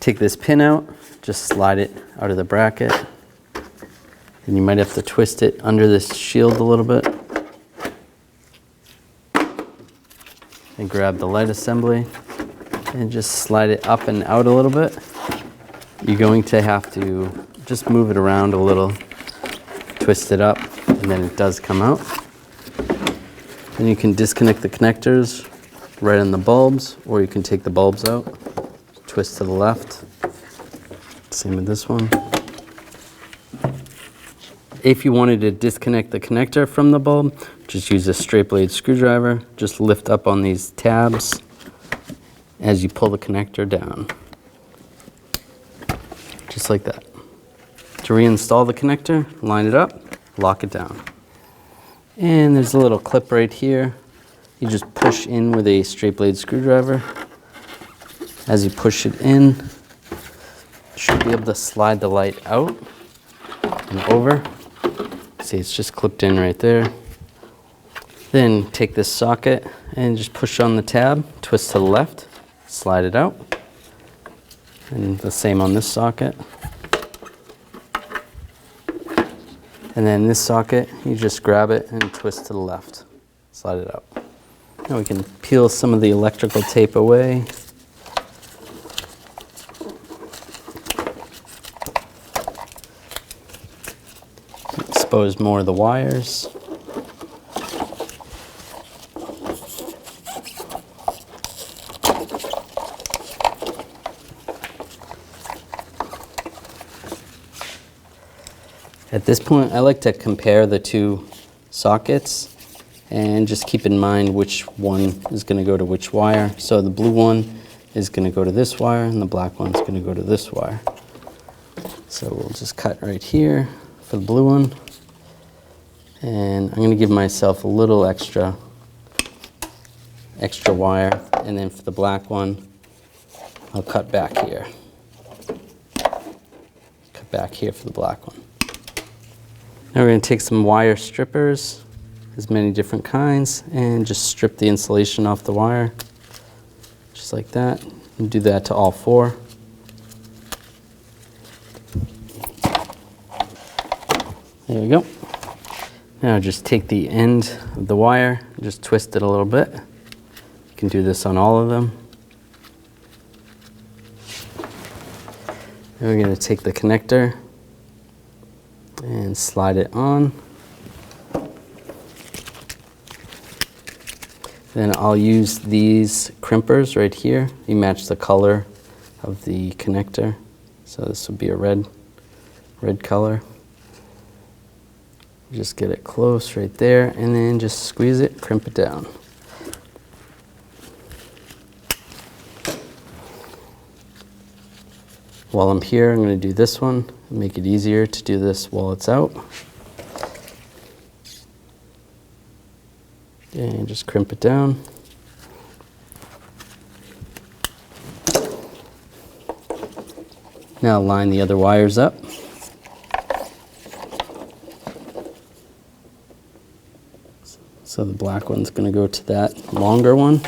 Take this pin out, just slide it out of the bracket. And you might have to twist it under this shield a little bit. And grab the light assembly and just slide it up and out a little bit. You're going to have to just move it around a little, twist it up, and then it does come out. Then you can disconnect the connectors right on the bulbs, or you can take the bulbs out, twist to the left. Same with this one. If you wanted to disconnect the connector from the bulb, just use a straight blade screwdriver. Just lift up on these tabs as you pull the connector down. Just like that. To reinstall the connector, line it up, lock it down. And there's a little clip right here. You just push in with a straight blade screwdriver. As you push it in, you should be able to slide the light out and over. See, it's just clipped in right there. Then take this socket and just push on the tab, twist to the left, slide it out. And the same on this socket. And then this socket, you just grab it and twist to the left, slide it out. Now we can peel some of the electrical tape away. Expose more of the wires. At this point, I like to compare the two sockets and just keep in mind which one is going to go to which wire. So the blue one is going to go to this wire and the black one is going to go to this wire. So we'll just cut right here for the blue one. And I'm going to give myself a little extra wire, and then for the black one, I'll cut back here. Cut back here for the black one. Now we're going to take some wire strippers, as many different kinds, and just strip the insulation off the wire, just like that. And do that to all four. There we go. Now just take the end of the wire, just twist it a little bit. You can do this on all of them. Then we're going to take the connector and slide it on. Then I'll use these crimpers right here. You match the color of the connector. So this will be a red color. Just get it close right there, and then just squeeze it, crimp it down. While I'm here, I'm going to do this one. Make it easier to do this while it's out. And just crimp it down. Now line the other wires up. So the black one's going to go to that longer one.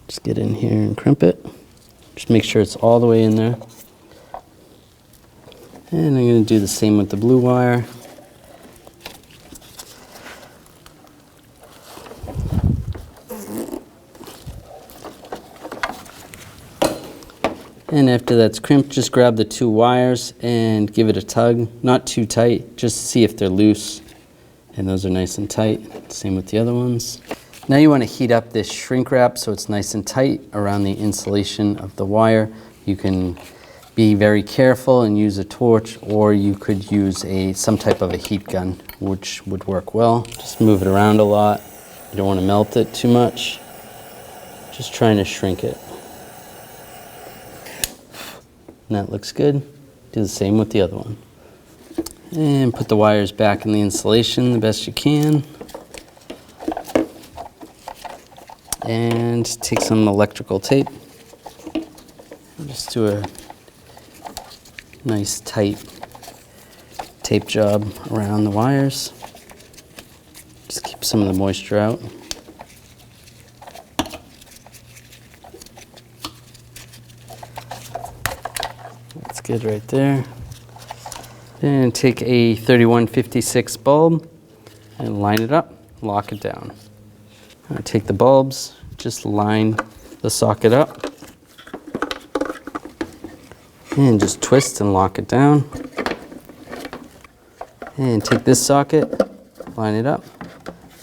Just get in here and crimp it. Just make sure it's all the way in there. And I'm going to do the same with the blue wire. And after that's crimped, just grab the two wires and give it a tug. Not too tight, just see if they're loose. And those are nice and tight. Same with the other ones. Now you want to heat up this shrink wrap so it's nice and tight around the insulation of the wire. You can be very careful and use a torch, or you could use some type of a heat gun, which would work well. Just move it around a lot. You don't want to melt it too much. Just trying to shrink it. And that looks good. Do the same with the other one. And put the wires back in the insulation the best you can. And take some electrical tape. And just do a nice tight tape job around the wires. Just keep some of the moisture out. good right there. And take a 3156 bulb and line it up, lock it down. Take the bulbs, just line the socket up, and just twist and lock it down. And take this socket, line it up,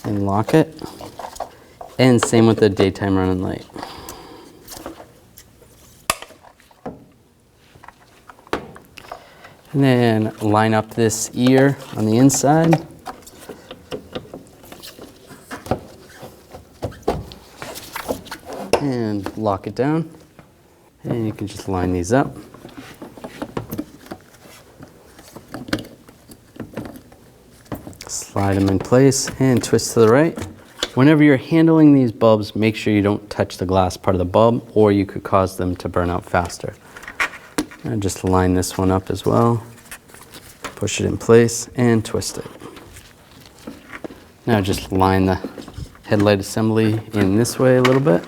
and lock it. And same with the daytime running light. And then line up this ear on the inside. And lock it down. And you can just line these up. Slide them in place and twist to the right. Whenever you're handling these bulbs, make sure you don't touch the glass part of the bulb or you could cause them to burn out faster. And just line this one up as well. Push it in place and twist it. Now just line the headlight assembly in this way a little bit.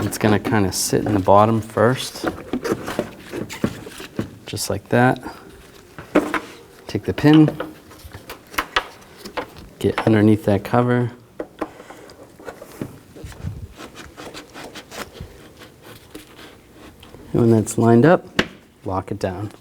It's going to kind of sit in the bottom first, just like that. Take the pin, get underneath that cover. And when that's lined up, lock it down.